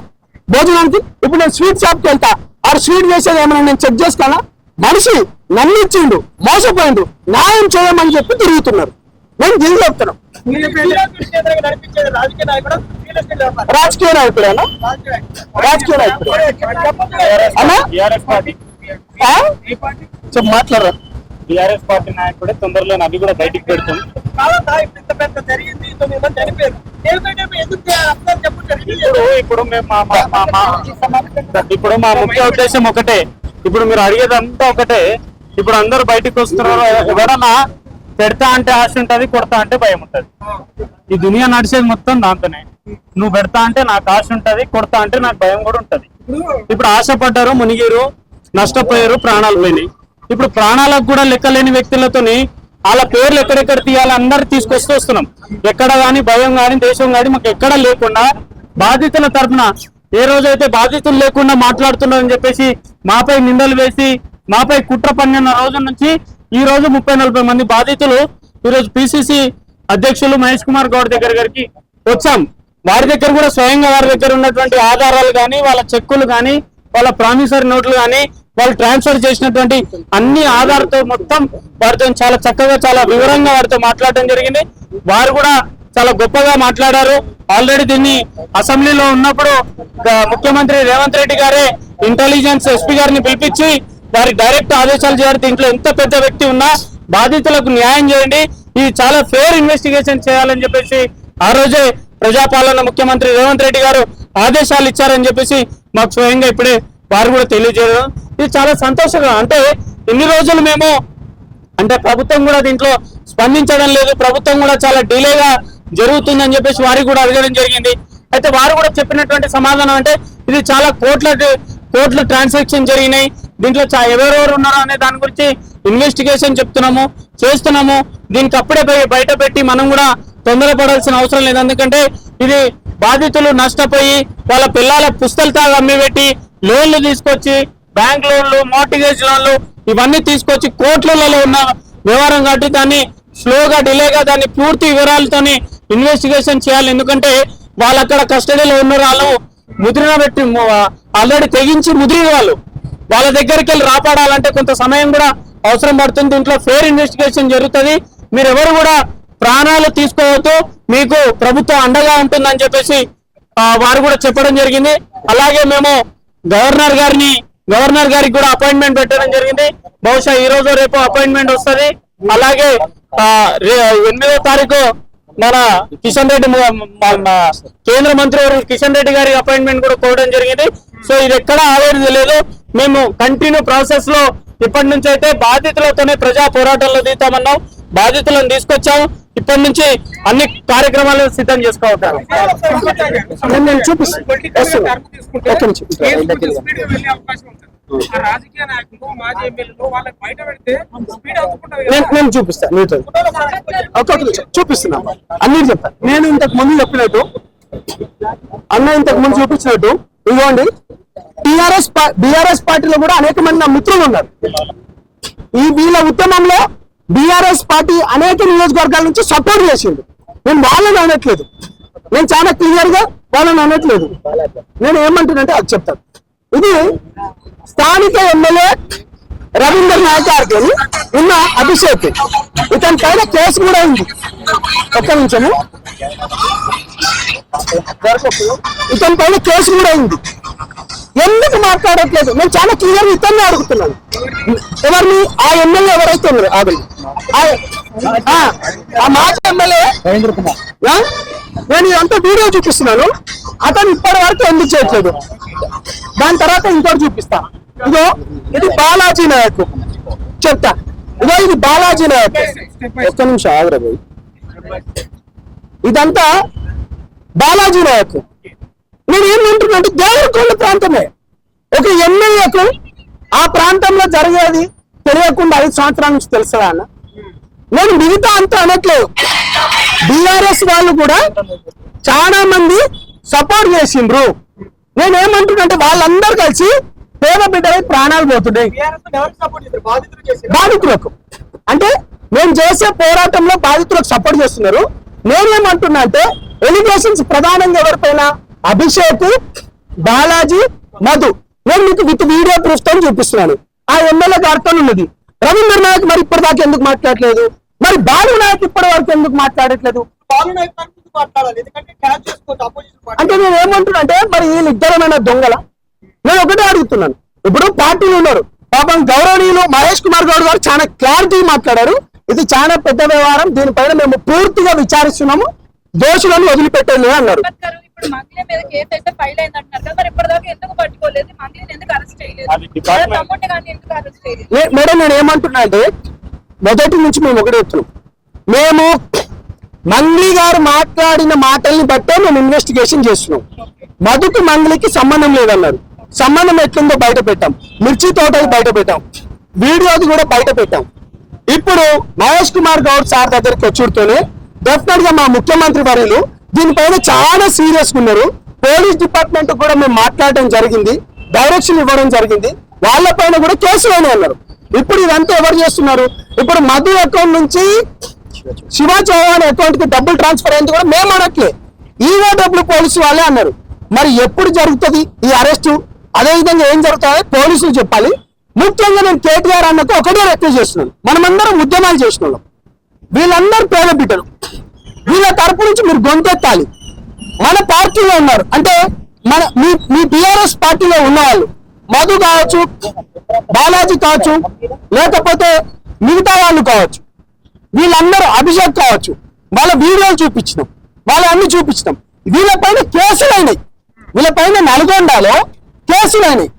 భోజనానికి? ఇప్పుడు నేను స్వీట్ షాప్కి వెళ్తా, ఆ స్వీట్ చేసేది ఏమైనా నేను చెక్ చేసుకోవాలా? మనిషి నమ్మిచ్చిండు, మోసపోయిండు, న్యాయం చేయమని చెప్పి తిరుగుతున్నారు. నేను దీన్ని చెప్తున్నాను. రాజకీయ నాయకుడేనా? రాజకీయ నాయకుడు చెప్పు, మాట్లాడరా. టిఆర్ఎస్ పార్టీ నాయకుడే తొందరలో అవి కూడా బయటికి పెడుతుంది. జరిగింది 9 మంది చనిపోయారు. ఎందుకు చేయాలి చెప్పుంటారు ఇప్పుడు మేము ఇప్పుడు మా ముఖ్య ఉద్దేశం ఒకటే. ఇప్పుడు మీరు అడిగేదంతా ఒకటే. ఇప్పుడు అందరూ బయటకు వస్తున్నారు. ఎవరన్నా పెడతా అంటే ఆశ ఉంటది, కొడతా అంటే భయం ఉంటది. ఈ దునియా నడిచేది మొత్తం దాంతోనే. నువ్వు పెడతా అంటే నాకు ఆశ ఉంటది, కొడతా అంటే నాకు భయం కూడా ఉంటది. ఇప్పుడు ఆశపడ్డారు, మునిగిరు, నష్టపోయారు, ప్రాణాలు పోయినాయి. ఇప్పుడు ప్రాణాలకు కూడా లెక్కలేని వ్యక్తులతోని వాళ్ళ పేర్లు ఎక్కడెక్కడ తీయాలి అందరు తీసుకొస్తూ వస్తున్నాం. ఎక్కడ గానీ భయం గానీ దేశం గానీ మాకు ఎక్కడ లేకుండా బాధితుల తరఫున ఏ రోజైతే బాధితులు లేకుండా మాట్లాడుతున్నారని చెప్పేసి మాపై నిందలు వేసి మాపై కుట్ర పన్నిన రోజు నుంచి ఈ రోజు 30-40 మంది బాధితులు ఈ రోజు పిసిసి అధ్యక్షులు మహేష్ కుమార్ గౌడ్ దగ్గరికి వచ్చాం. వారి దగ్గర కూడా స్వయంగా వారి దగ్గర ఉన్నటువంటి ఆధారాలు కానీ, వాళ్ళ చెక్కులు కానీ, వాళ్ళ ప్రామిసరీ నోట్లు కానీ, వాళ్ళు ట్రాన్స్ఫర్ చేసినటువంటి అన్ని ఆధారాలతో మొత్తం వారితో చాలా చక్కగా చాలా వివరంగా వారితో మాట్లాడడం జరిగింది. వారు కూడా చాలా గొప్పగా మాట్లాడారు. ఆల్రెడీ దీన్ని అసెంబ్లీలో ఉన్నప్పుడు ముఖ్యమంత్రి రేవంత్ రెడ్డి గారే ఇంటెలిజెన్స్ ఎస్పీ గారిని పిలిపించి వారి డైరెక్ట్ ఆదేశాలు చేయాలి. దీంట్లో ఎంత పెద్ద వ్యక్తి ఉన్నా బాధితులకు న్యాయం చేయండి, ఇది చాలా ఫేర్ ఇన్వెస్టిగేషన్ చేయాలని చెప్పేసి ఆ రోజే ప్రజాపాలన ముఖ్యమంత్రి రేవంత్ రెడ్డి గారు ఆదేశాలు ఇచ్చారని చెప్పేసి మాకు స్వయంగా ఇప్పుడే వారు కూడా తెలియజేయడం ఇది చాలా సంతోషంగా. అంటే ఇన్ని రోజులు మేము అంటే ప్రభుత్వం కూడా దీంట్లో స్పందించడం లేదు, ప్రభుత్వం కూడా చాలా డిలేగా జరుగుతుందని చెప్పేసి వారికి కూడా అడగడం జరిగింది. అయితే వారు కూడా చెప్పినటువంటి సమాధానం అంటే ఇది చాలా కోట్ల ట్రాన్సాక్షన్ జరిగినాయి, దీంట్లో ఎవరెవరు ఉన్నారో అనే దాని గురించి ఇన్వెస్టిగేషన్ చేస్తున్నాము. దీనికి అప్పుడే బయట పెట్టి మనం కూడా తొందరపడాల్సిన అవసరం లేదు. ఎందుకంటే ఇది బాధితులు నష్టపోయి వాళ్ళ పిల్లల పుస్తలు తాగా అమ్మిపెట్టి లోన్లు తీసుకొచ్చి బ్యాంక్ లోన్లు, మార్టిగేజ్ లోన్లు ఇవన్నీ తీసుకొచ్చి కోట్లలో ఉన్న వ్యవహారం కాబట్టి దాన్ని స్లోగా డిలేగా దాన్ని పూర్తి వివరాలతోని ఇన్వెస్టిగేషన్ చేయాలి. ఎందుకంటే వాళ్ళు అక్కడ కస్టడీలో ఉన్న వాళ్ళు ముద్రణ పెట్టి ఆల్రెడీ తెగించి ముద్రిన వాళ్ళ దగ్గరికి వెళ్ళి రాపడాలంటే కొంత సమయం కూడా అవసరం పడుతుంది. దీంట్లో ఫేర్ ఇన్వెస్టిగేషన్ జరుగుతుంది. మీరు ఎవరు కూడా ప్రాణాలు తీసుకోవద్దు, మీకు ప్రభుత్వం అండగా ఉంటుందని చెప్పేసి వారు కూడా చెప్పడం జరిగింది. అలాగే మేము గవర్నర్ గారికి కూడా అపాయింట్మెంట్ పెట్టడం జరిగింది. బహుశా ఈ రోజు రేపు అపాయింట్మెంట్ వస్తుంది. అలాగే 8వ తారీఖు మన కిషన్ రెడ్డి కేంద్ర మంత్రి కిషన్ రెడ్డి గారి అపాయింట్మెంట్ కూడా కోవడం జరిగింది. సో ఇది ఎక్కడ ఆవేది లేదు. మేము కంటిన్యూ ప్రాసెస్ లో ఇప్పటి నుంచి అయితే బాధితులతోనే ప్రజా పోరాటంలో దిగుతామన్నాం. బాధితులను తీసుకొచ్చాము. ఇప్పటి నుంచి అన్ని కార్యక్రమాలు సిద్ధం చేసుకోవాలి. నేను చూపిస్తాను, చూపిస్తున్నా. అన్ని చెప్తాను. నేను ఇంతకు ముందు చెప్పినట్టు ఇంతకు ముందు చూపించినట్టు ఇదిగోండి, బిఆర్ఎస్ పార్టీలో కూడా అనేక మంది నా మిత్రులు ఉన్నారు. ఈ వీళ్ళ ఉద్యమంలో బిఆర్ఎస్ పార్టీ అనేక నియోజకవర్గాల నుంచి సపోర్ట్ చేసింది. నేను వాళ్ళని అనట్లేదు, నేను చాలా క్లియర్ గా వాళ్ళని అనట్లేదు. నేను ఏమంటున్నానంటే అది చెప్తాను. ఇది స్థానిక ఎమ్మెల్యే రవీంద్ర నాయక్ గారికి ఉన్న అభిషేక్, ఇతని పైన కేసు కూడా ఉంది. ఒక్క నిమిషము, ఇతని పైన కేసు కూడా ఉంది. ఎందుకు మాట్లాడట్లేదు? నేను చాలా క్లియర్ ఇతన్ని అడుగుతున్నాను. ఎవరిని? ఆ ఎమ్మెల్యే ఎవరైతే ఉన్నారు ఆవిడ, ఆ మాజీ ఎమ్మెల్యే రవీంద్ర కుమార్. నేను ఇదంతా వీడియో చూపిస్తున్నాను. అతను ఇప్పటి వరకు ఎందుకు చేయట్లేదు? దాని తర్వాత ఇంకోటి చూపిస్తా. ఇదో ఇది బాలాజీ నాయక్, చెప్తా. ఇదో ఇది బాలాజీ నాయక్. ఒక్క నిమిషం ఆగ్రహ. ఇదంతా బాలాజీ నాయక్. నేను ఏమంటున్నానంటే దేవరకొండ ప్రాంతమే. ఒక ఎమ్మెల్యేకు ఆ ప్రాంతంలో జరిగేది తెలియకుండా 5 సంవత్సరాల నుంచి తెలుసా అన్న? నేను మిగతా అంతా అనట్లేదు. బిఆర్ఎస్ వాళ్ళు కూడా చాలా మంది సపోర్ట్ చేసిండ్రు. నేనేమంటున్నానంటే వాళ్ళందరూ కలిసి పేద బిడ్డలై ప్రాణాలు పోతున్నాయి. బాధితులకు అంటే మేము చేసే పోరాటంలో బాధితులకు సపోర్ట్ చేస్తున్నారు. నేనేమంటున్నా అంటే ఎలిగేషన్స్ ప్రధానంగా ఎవరిపైన? అభిషేక్, బాలాజీ, మధు. నేను మీకు విత్ వీడియో ప్రూఫ్ తో చూపిస్తున్నాను. ఆ ఎమ్మెల్యే గారితో ఉన్నది. రవీంద్ర నాయక్ మరి ఇప్పటిదాకా ఎందుకు మాట్లాడలేదు? మరి బాలు నాయక్ ఇప్పటి వరకు ఎందుకు మాట్లాడట్లేదు? అంటే నేను ఏమంటున్నా అంటే మరి వీళ్ళిద్దరమైన దొంగల? నేను ఒకటే అడుగుతున్నాను. ఇప్పుడు పార్టీలు ఉన్నారు. పాపం గౌరవనీయులు మహేష్ కుమార్ గౌడ్ గారు చాలా క్లారిటీ మాట్లాడారు. ఇది చాలా పెద్ద వ్యవహారం, దీనిపైన మేము పూర్తిగా విచారిస్తున్నాము. దోషులను వదిలిపెట్టేది అన్నారు. ఇప్పుడు మంగ్లీ మీద కేసు అయితే ఫైల్ అయింది అంటున్నారు కదా, మరి ఇప్పటిదాకా ఎందుకు పట్టుకోలేదు? మంగ్లీని ఎందుకు అరెస్ట్ చేయలేదు? అది డిపార్ట్మెంట్ తమ్ముడిని కానీ ఎందుకు అరెస్ట్ చేయలేదు? మేడం నేను ఏమంటున్నా అంటే మొదటి నుంచి మేము ఒకటి చెప్తున్నాం, మేము మంగ్లీ గారు మాట్లాడిన మాటల్ని బట్టే మేము ఇన్వెస్టిగేషన్ చేస్తున్నాం. మధుకు మంగ్లీకి సంబంధం లేదన్నారు. సంబంధం ఎట్లుందో బయట పెట్టాం, మిర్చి తోటది బయట పెట్టాం, వీడియోది కూడా బయట పెట్టాం. ఇప్పుడు మహేష్ కుమార్ గౌడ్ సార్ దగ్గరికి వచ్చుడుతోనే డెఫినెట్ గా మా ముఖ్యమంత్రి వర్యులు దీనిపైన చాలా సీరియస్ గా ఉన్నారు. పోలీస్ డిపార్ట్మెంట్ కూడా మేము మాట్లాడడం జరిగింది, డైరెక్షన్ ఇవ్వడం జరిగింది, వాళ్ళపైన కూడా కేసులు అన్నారు. ఇప్పుడు ఇదంతా ఎవరు చేస్తున్నారు? ఇప్పుడు మధు అకౌంట్ నుంచి శివ చౌహాన్ అకౌంట్ కి డబ్బులు ట్రాన్స్ఫర్ అయింది కూడా మేము అనట్లే, ఈఓడబ్ల్యూ పోలీసు వాళ్ళే అన్నారు. మరి ఎప్పుడు జరుగుతుంది ఈ అరెస్టు, అదేవిధంగా ఏం జరుగుతుందో పోలీసులు చెప్పాలి. ముఖ్యంగా నేను కేటీఆర్ అన్నకు ఒకటే రిక్వెస్ట్ చేస్తున్నాను, మనమందరం ఉద్యమాలు చేస్తున్నాం, వీళ్ళందరూ పేద బిడ్డలు, వీళ్ళ తరపు నుంచి మీరు గొంతెత్తాలి. మన పార్టీలో ఉన్నారు అంటే మీ టిఆర్ఎస్ పార్టీలో ఉన్నవాళ్ళు, మధు కావచ్చు, బాలాజీ కావచ్చు, లేకపోతే మిగతా వాళ్ళు కావచ్చు, వీళ్ళందరూ అభిషేక్ కావచ్చు, వాళ్ళ వీడియోలు చూపించినాం, వాళ్ళ అన్ని చూపించినాం. వీళ్ళపైన కేసులు అయినాయి, వీళ్ళపైన నల్గొండలో కేసులు అయినాయి.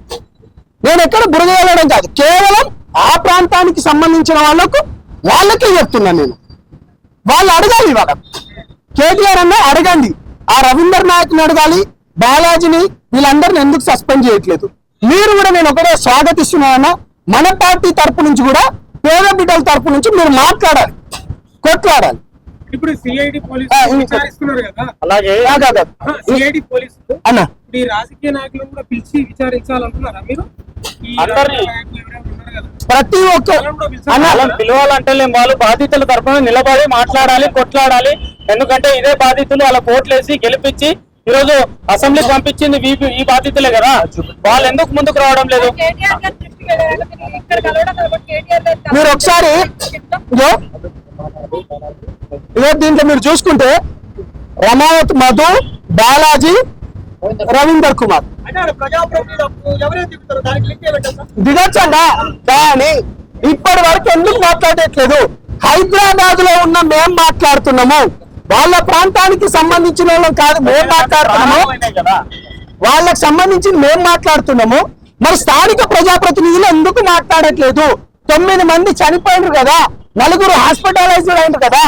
నేను ఎక్కడ బురద వెళ్ళడం కాదు, కేవలం ఆ ప్రాంతానికి సంబంధించిన వాళ్ళకే చెప్తున్నాను నేను. వాళ్ళు అడగాలి, వాళ్ళ కేటీఆర్ అన్న అడగండి, ఆ రవీందర్ నాయక్ని అడగాలి, బాలాజీని, వీళ్ళందరిని ఎందుకు సస్పెండ్ చేయట్లేదు. మీరు కూడా నేను ఒకటే స్వాగతిస్తున్నానన్నా, మన పార్టీ తరపు నుంచి కూడా పేద బిడ్డల తరపు నుంచి మీరు మాట్లాడాలి, కొట్లాడాలి. ఇప్పుడు సిఐడి పోలీసులు విచారిస్తున్నారు కదా, అలాగే సిఐడి పోలీసులు అన్న ఈ రాజకీయ నాయకులను కూడా పిలిచి విచారించాలంటున్నారా మీరు? ఈ అందరినీ నాయకులు ఎవరైనా ఉన్నారు కదా, ప్రతి ఒక్క వాళ్ళని పిలవాలంటే వాళ్ళు బాధితుల తరఫున నిలబడి మాట్లాడాలి, కొట్లాడాలి. ఎందుకంటే ఇదే బాధితులు వాళ్ళ కోట్లేసి గెలిపించి ఈరోజు అసెంబ్లీకి పంపించింది ఈ బాధితులే కదా, వాళ్ళు ఎందుకు ముందుకు రావడం లేదు? కేటీఆర్ గారి దృష్టికి వెళ్ళాలంటే మీరు ఇక్కడ కలవడం కాబట్టి కేటీఆర్ గారు మీరు ఒకసారి ఇదో దీంట్లో మీరు చూసుకుంటే రమావత్, మధు, బాలాజీ, రవీందర్ కుమార్ అంటే ఆడ ప్రజాప్రతినిధులు ఎవరైతే దిగుతారో దానికి లింక్ పెట్టండి. దిగొచ్చండా, కానీ ఇప్పటి వరకు ఎందుకు మాట్లాడట్లేదు? హైదరాబాద్ లో ఉన్న మేం మాట్లాడుతున్నాము, వాళ్ళ ప్రాంతానికి సంబంధించిన వాళ్ళం కాదు మేం మాట్లాడుతున్నాము, వాళ్ళకి సంబంధించి మేం మాట్లాడుతున్నాము. మరి స్థానిక ప్రజాప్రతినిధులు ఎందుకు మాట్లాడట్లేదు? 9 మంది చనిపోయినారు కదా, 4 హాస్పిటలైజ్డ్ అయినారు కదా,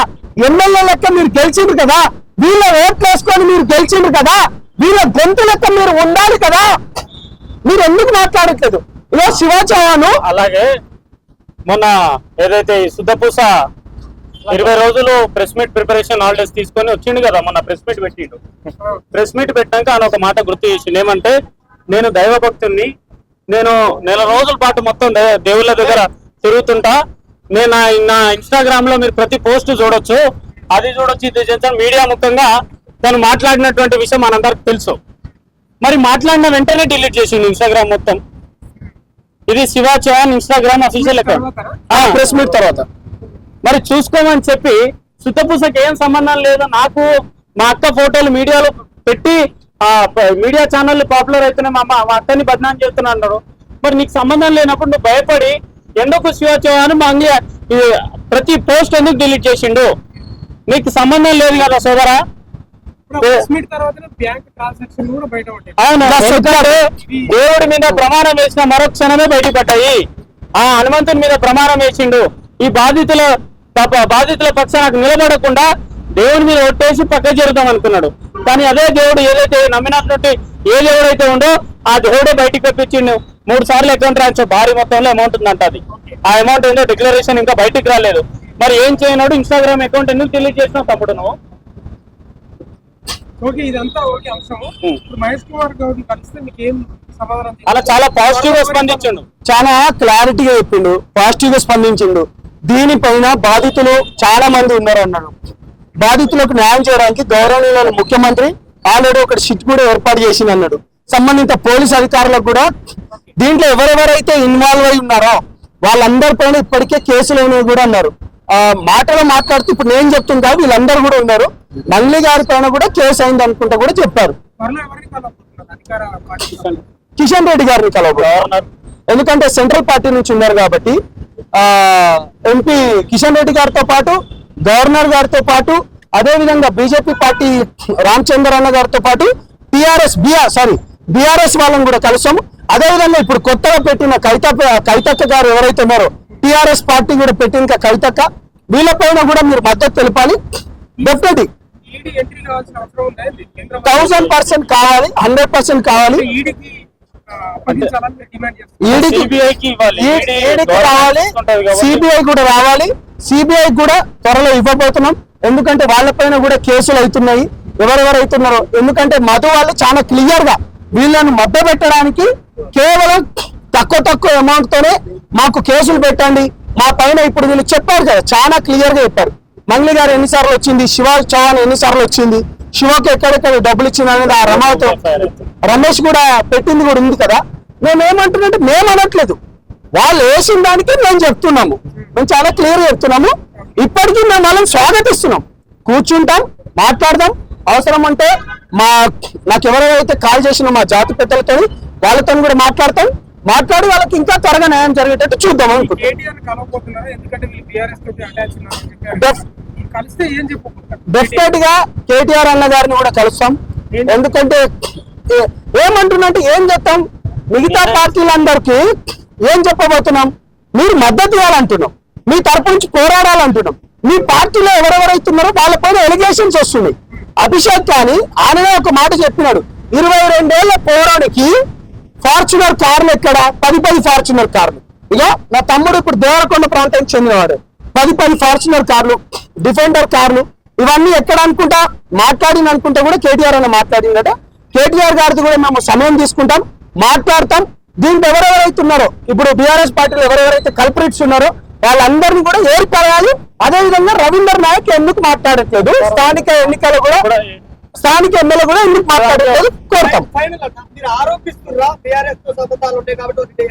ఎమ్మెల్యే లెక్క మీరు గెలిచిండ్రు కదా, వీళ్ళ ఓట్లు వేసుకొని మీరు గెలిచిండ్రు కదా, వీళ్ళ గొంతు లెక్క మీరు ఉండాలి కదా, మీరు ఎందుకు మాట్లాడట్లేదు? ఇలా శివ చౌహాన్ అలాగే మొన్న ఏదైతే ఈ శుద్ధపూస 20 రోజులు ప్రెస్ మీట్ ప్రిపరేషన్ హాలిడేస్ తీసుకొని వచ్చిండు కదా, మొన్న ప్రెస్ మీట్ పెట్టిండు. ప్రెస్ మీట్ పెట్టాక ఆయన ఒక మాట గుర్తు చేసిండు, ఏమంటే నేను దైవభక్తుని, నేను నెల రోజుల పాటు మొత్తం దేవుళ్ళ దగ్గర తిరుగుతుంటా, నేను నా ఇన్స్టాగ్రామ్ లో మీరు ప్రతి పోస్ట్ చూడొచ్చు, అది చూడొచ్చు, ఇది చేస్తాను. మీడియా ముఖ్యంగా తను మాట్లాడినటువంటి విషయం మనందరికి తెలుసు. మరి మాట్లాడిన వెంటనే డిలీట్ చేసిండు ఇన్స్టాగ్రామ్ మొత్తం. ఇది Shiva Chauhan Instagram official account press meet తర్వాత. మరి చూసుకోమని చెప్పి శుద్ధపూసకి ఏం సంబంధం లేదు, నాకు మా అక్క ఫోటోలు మీడియాలో పెట్టి మీడియా ఛానల్ పాపులర్ అయితేనే మా అక్కని బదనాం చేస్తున్నా అన్నారు. మరి నీకు సంబంధం లేనప్పుడు నువ్వు భయపడి ఎందుకు శివ చౌహాన్ మంగ్లీ ప్రతి పోస్ట్ ఎందుకు డిలీట్ చేసిండు? నీకు సంబంధం లేదు కదా సోదరా. అవును, దేవుడి మీద ప్రమాణం వేసిన మరో క్షణమే బయటపడ్డాయి. ఆ హనుమంతుని మీద ప్రమాణం వేసిండు, ఈ బాధితుల పక్షానికి నిలబడకుండా దేవుడి మీద ఒట్టేసి పక్క జరుగుతాం అనుకున్నాడు. కానీ అదే దేవుడు ఏదైతే నమ్మినటువంటి ఏ దేవుడు అయితే ఉందో ఆ దేవుడే బయటికి పంపించిండు. 3 సార్లు అకౌంట్ ట్రాన్స్ఫర్ భారీ మొత్తంలో అమౌంట్ ఉందంట. అది ఆ అమౌంట్ ఏంటో డిక్లరేషన్ ఇంకా బయటికి రాలేదు. మరి ఏం చేయనాడు? ఇన్స్టాగ్రామ్ అకౌంట్ ఎందుకు డిలీట్ చేసినావు తమ్ముడు నువ్వు? ఓకే, ఇదంతా ఓకే అంశము. ఇప్పుడు మహేష్ కుమార్ గౌడ్ కలిస్తే మీకు ఏం సమాధానం? అలా చాలా పాజిటివ్ గా స్పందించండు, చాలా క్లారిటీగా చెప్పిండు, పాజిటివ్ గా స్పందించిండు. దీనిపైన బాధితులు చాలా మంది ఉన్నారు అన్నాడు. బాధితులకు న్యాయం చేయడానికి గౌరవనీయులైన ముఖ్యమంత్రి ఆల్రెడీ ఒక షిట్ కూడా ఏర్పాటు చేసింది అన్నాడు. సంబంధిత పోలీస్ అధికారులకు కూడా దీంట్లో ఎవరెవరైతే ఇన్వాల్వ్ అయి ఉన్నారో వాళ్ళందరిపైన ఇప్పటికే కేసులు అనేవి కూడా అన్నారు. మాటలో మాట్లాడుతూ ఇప్పుడు నేను చెప్తుంటా, వీళ్ళందరూ కూడా ఉన్నారు. మంగ్లీ గారి పైన కూడా కేసు అయింది అనుకుంటా కూడా చెప్పారు. కిషన్ రెడ్డి గారిని కలవబోతున్నారు, ఎందుకంటే సెంట్రల్ పార్టీ నుంచి ఉన్నారు కాబట్టి. ఎంపీ కిషన్ రెడ్డి గారితో పాటు, గవర్నర్ గారితో పాటు అదే విధంగా బీజేపీ పార్టీ రామచంద్ర అన్న గారితో పాటు బీఆర్ఎస్ వాళ్ళని కూడా కలిసాము. అదే విధంగా ఇప్పుడు కొత్తగా పెట్టిన కవితక్క గారు ఎవరైతే ఉన్నారో టిఆర్ఎస్ పార్టీ కూడా పెట్టిన కవితక్క, వీళ్ళపైన కూడా మీరు మద్దతు తెలపాలి. డెఫినెట్లీ ఈడీ ఎంట్రీ కావాల్సిన అవసరం ఉందా? 1000% కావాలి, 100% కావాలి. ఈడీకి అప్పగించాలని డిమాండ్ చేస్తారు. CBI కి ఇవ్వాలి. ఈడీకి రావాలి, సిబిఐ కూడా రావాలి. సిబిఐ కూడా త్వరలో ఇవ్వబోతున్నాం. ఎందుకంటే వాళ్ళపైన కూడా కేసులు అవుతున్నాయి. ఎవరెవరు అవుతున్నారో, ఎందుకంటే మధు వాళ్ళు చాలా క్లియర్ గా వీళ్ళను మధ్య పెట్టడానికి కేవలం తక్కువ అమౌంట్ తోనే మాకు కేసులు పెట్టండి మా పైన. ఇప్పుడు వీళ్ళు చెప్పారు కదా, చాలా క్లియర్ గా చెప్పారు. మంగ్లీ గారు ఎన్నిసార్లు వచ్చింది, శివ చౌహాన్ ఎన్నిసార్లు వచ్చింది, శివకి ఎక్కడెక్కడ డబ్బులు ఇచ్చింది అనేది ఆ రమేష్ కూడా పెట్టింది కూడా ఉంది కదా. మేమేమంటున్నాంటే మేము అనట్లేదు, వాళ్ళు వేసిన దానికి మేము చెప్తున్నాము. మేము చాలా క్లియర్ చెప్తున్నాము. ఇప్పటికీ మేము వాళ్ళని స్వాగతిస్తున్నాం. కూర్చుంటాం, మాట్లాడదాం. అవసరం అంటే నాకు ఎవరైతే కాల్ చేసిన మా జాతి పెద్దలతో వాళ్ళతో కూడా మాట్లాడి వాళ్ళకి ఇంకా త్వరగా న్యాయం జరిగేటట్టు చూద్దాం అనుకుంటున్నాం. కేటీఆర్ కలవబోతున్నారు, ఎందుకంటే వీళ్ళు బీఆర్ఎస్ తోటి అటాచ్ ఉన్నారని చెప్పారు. కలిస్తే ఏం చెప్పుకుంటారు? డెఫినెట్ గా కేటీఆర్ అన్న గారిని కూడా కలుస్తాం. ఎందుకంటే ఏమంటున్నట్టు ఏం చెప్తాం, మిగతా పార్టీలందరికీ ఏం చెప్పబోతున్నాం, మీరు మద్దతు ఇవ్వాలంటున్నాం, మీ తరపు నుంచి పోరాడాలంటున్నాం. మీ పార్టీలో ఎవరెవరైతున్నారో వాళ్ళపైన ఎలిగేషన్స్ వస్తున్నాయి. అభిషేక్ కానీ ఆయననే ఒక మాట చెప్పినాడు, 22 ఏళ్ల పోరాడికి ఫార్చునర్ కార్లు ఎక్కడ, 10 ఫార్చునర్ కార్లు. ఇక నా తమ్ముడు ఇప్పుడు దేవరకొండ ప్రాంతానికి చెందినవాడు, 10 ఫార్చునర్ కార్లు, డిఫెండర్ కార్లు, ఇవన్నీ ఎక్కడ అనుకుంటా మాట్లాడింది కూడా కేటీఆర్ అన్న మాట్లాడిందట. కేటీఆర్ గారిది కూడా మేము సమయం తీసుకుంటాం, మాట్లాడతాం. దీంట్లో ఎవరెవరైతే ఉన్నారో, ఇప్పుడు బీఆర్ఎస్ పార్టీలో ఎవరెవరైతే కల్పరిట్స్ ఉన్నారో వాళ్ళందరినీ కూడా ఏర్పడాలి. అదే విధంగా రవీందర్ నాయక్ ఎందుకు మాట్లాడట్లేదు, స్థానిక ఎన్నికలు కూడా స్థానిక ఎమ్మెల్యే కూడా ఎందుకు మాట్లాడట్లేదు కోరుతాం. ఫైనల్ మీరు ఆరోపిస్తున్నా బీఆర్ఎస్ తో సంబంధాలు ఉంటాయి కాబట్టి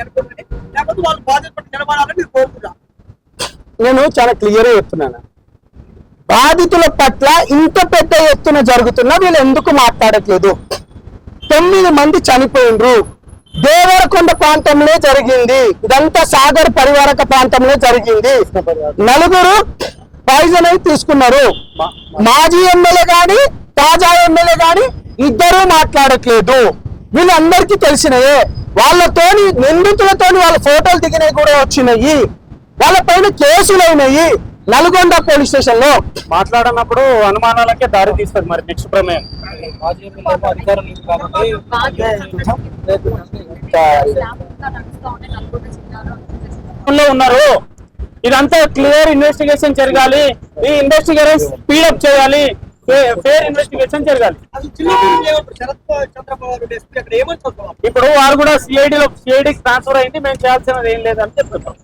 లేకపోతే వాళ్ళు బాధ్యత నిలబడాలని మీరు కోరుతున్నా? నేను చాలా క్లియర్ గా చెప్తున్నాను, బాధితుల పట్ల ఇంత పెద్ద ఎత్తున జరుగుతున్నా వీళ్ళు ఎందుకు మాట్లాడట్లేదు. 9 మంది చనిపోయిండ్రు, దేవరకొండ ప్రాంతంలో జరిగింది, ఇదంతా సాగర్ పరివారక ప్రాంతంలో జరిగింది. 4 పాయిజన్ అయి తీసుకున్నారు. మాజీ ఎమ్మెల్యే గాని తాజా ఎమ్మెల్యే గాని ఇద్దరు మాట్లాడట్లేదు. వీళ్ళందరికీ తెలిసినయే. వాళ్ళతోని నిందితులతోని వాళ్ళ ఫోటోలు దిగినవి కూడా వచ్చినాయి, వాళ్ళ పైన కేసులు అయినాయి నల్గొండ పోలీస్ స్టేషన్ లో. మాట్లాడినప్పుడు అనుమానాలకే దారి తీస్తుంది. మరి నెక్స్ట్ ప్రమేయం ఉన్నారు. ఇదంతా క్లియర్ ఇన్వెస్టిగేషన్ జరగాలి. ఈ ఇన్వెస్టిగేషన్ స్పీడప్ చేయాలి. ఫేర్ ఇన్వెస్టిగేషన్ జరగాలి. ఇప్పుడు వారు కూడా సిఐడి ట్రాన్స్ఫర్ అయింది, మేము చేయాల్సినది ఏం లేదని చెప్తున్నాం.